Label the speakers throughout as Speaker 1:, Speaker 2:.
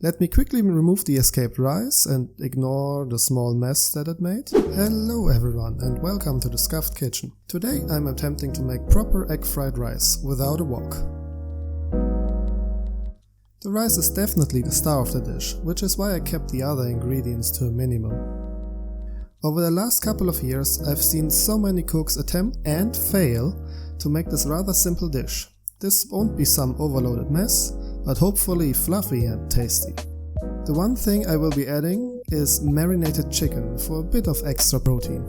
Speaker 1: Let me quickly remove the escaped rice and ignore the small mess that it made. Hello everyone and welcome to the Scuffed Kitchen. Today I'm attempting to make proper egg fried rice without a wok. The rice is definitely the star of the dish, which is why I kept the other ingredients to a minimum. Over the last couple of years I've seen so many cooks attempt and fail to make this rather simple dish. This won't be some overloaded mess, but hopefully fluffy and tasty. The one thing I will be adding is marinated chicken for a bit of extra protein.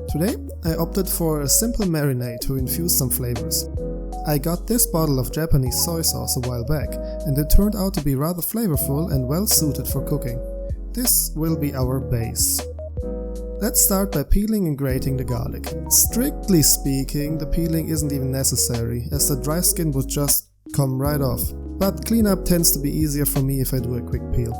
Speaker 1: Today I opted for a simple marinade to infuse some flavors. I got this bottle of Japanese soy sauce a while back and it turned out to be rather flavorful and well suited for cooking. This will be our base. Let's start by peeling and grating the garlic. Strictly speaking, the peeling isn't even necessary, as the dry skin would just come right off. But cleanup tends to be easier for me if I do a quick peel.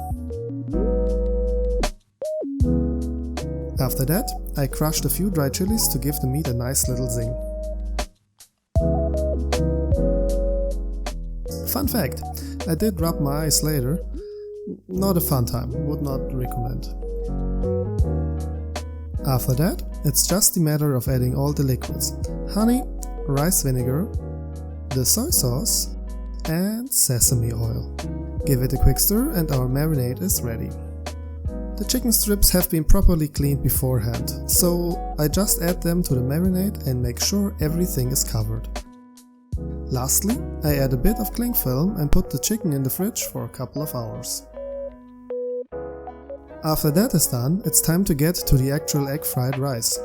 Speaker 1: After that, I crushed a few dry chilies to give the meat a nice little zing. Fun fact, I did rub my eyes later. Not a fun time, would not recommend. After that, it's just a matter of adding all the liquids: honey, rice vinegar, the soy sauce, and sesame oil. Give it a quick stir and our marinade is ready. The chicken strips have been properly cleaned beforehand, so I just add them to the marinade and make sure everything is covered. Lastly, I add a bit of cling film and put the chicken in the fridge for a couple of hours. After that is done, it's time to get to the actual egg fried rice.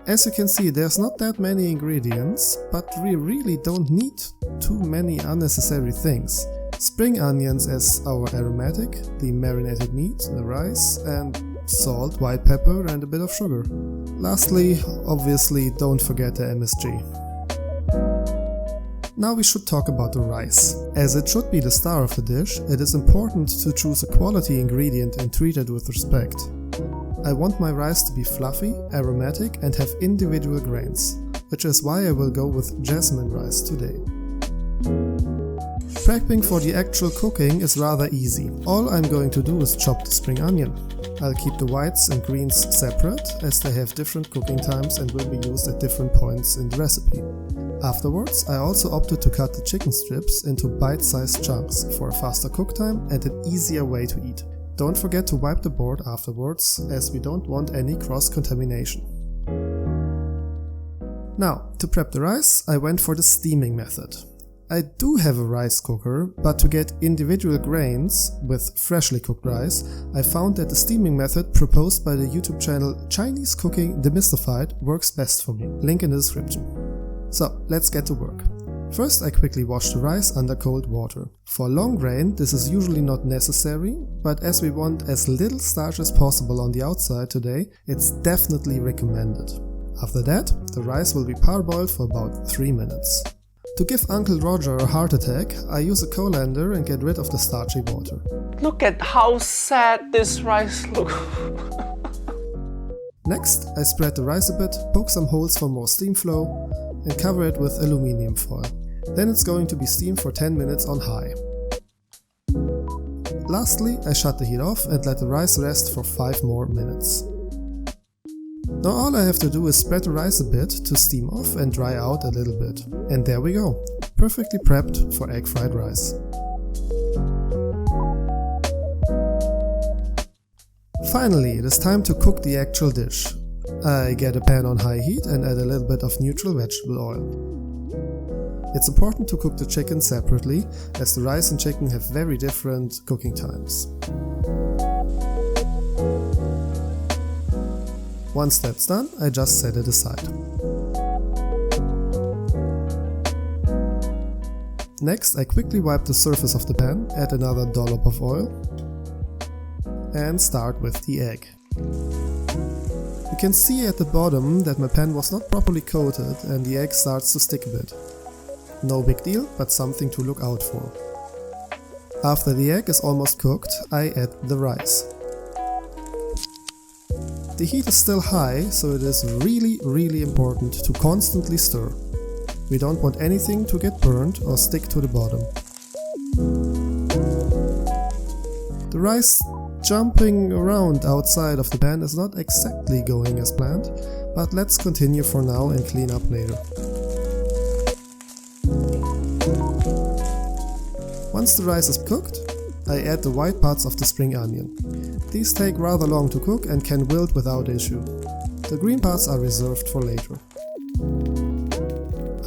Speaker 1: As you can see, there's not that many ingredients, but we really don't need too many unnecessary things. Spring onions as our aromatic, the marinated meat, the rice, and salt, white pepper and a bit of sugar. Lastly, obviously don't forget the MSG. Now we should talk about the rice. As it should be the star of the dish, it is important to choose a quality ingredient and treat it with respect. I want my rice to be fluffy, aromatic and have individual grains, which is why I will go with Jasmin Rice today. Prepping for the actual cooking is rather easy. All I'm going to do is chop the spring onion. I'll keep the whites and greens separate, as they have different cooking times and will be used at different points in the recipe. Afterwards, I also opted to cut the chicken strips into bite-sized chunks for a faster cook time and an easier way to eat. Don't forget to wipe the board afterwards, as we don't want any cross-contamination. Now, to prep the rice, I went for the steaming method. I do have a rice cooker, but to get individual grains with freshly cooked rice, I found that the steaming method proposed by the YouTube channel Chinese Cooking Demystified works best for me. Link in the description. So, let's get to work. First, I quickly wash the rice under cold water. For long grain, this is usually not necessary, but as we want as little starch as possible on the outside today, it's definitely recommended. After that, the rice will be parboiled for about 3 minutes. To give Uncle Roger a heart attack, I use a colander and get rid of the starchy water.
Speaker 2: Look at how sad this rice looks.
Speaker 1: Next, I spread the rice a bit, poke some holes for more steam flow, and cover it with aluminium foil. Then it's going to be steamed for 10 minutes on high. Lastly, I shut the heat off and let the rice rest for 5 more minutes. Now all I have to do is spread the rice a bit to steam off and dry out a little bit. And there we go, perfectly prepped for egg fried rice. Finally, it is time to cook the actual dish. I get a pan on high heat and add a little bit of neutral vegetable oil. It's important to cook the chicken separately, as the rice and chicken have very different cooking times. Once that's done, I just set it aside. Next, I quickly wipe the surface of the pan, add another dollop of oil, and start with the egg. You can see at the bottom that my pan was not properly coated and the egg starts to stick a bit. No big deal, but something to look out for. After the egg is almost cooked, I add the rice. The heat is still high, so it is really important to constantly stir. We don't want anything to get burnt or stick to the bottom. The rice jumping around outside of the pan is not exactly going as planned, but let's continue for now and clean up later. Once the rice is cooked, I add the white parts of the spring onion. These take rather long to cook and can wilt without issue. The green parts are reserved for later.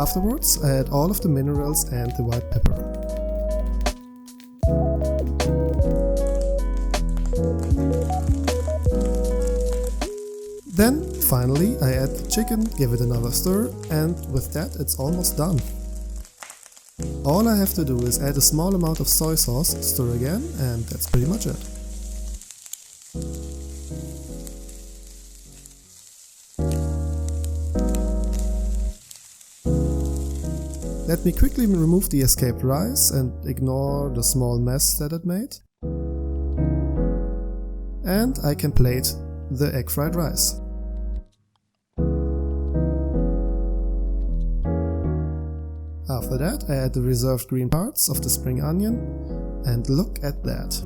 Speaker 1: Afterwards, I add all of the minerals and the white pepper. Then, finally, I add the chicken, give it another stir, and with that it's almost done. All I have to do is add a small amount of soy sauce, stir again, and that's pretty much it. Let me quickly remove the escaped rice and ignore the small mess that it made. And I can plate the egg fried rice. After that, I add the reserved green parts of the spring onion, and look at that.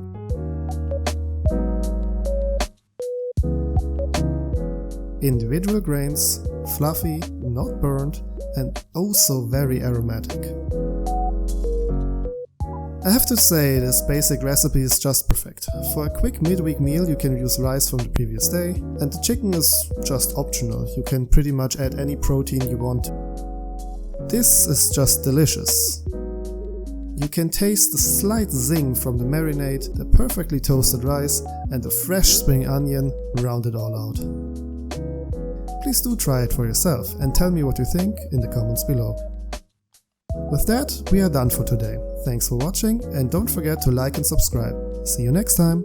Speaker 1: Individual grains, fluffy, not burnt, and oh so very aromatic. I have to say, this basic recipe is just perfect. For a quick midweek meal you can use rice from the previous day, and the chicken is just optional. You can pretty much add any protein you want. This is just delicious. You can taste the slight zing from the marinade, the perfectly toasted rice, and the fresh spring onion round it all out. Please do try it for yourself and tell me what you think in the comments below. With that, we are done for today. Thanks for watching and don't forget to like and subscribe. See you next time!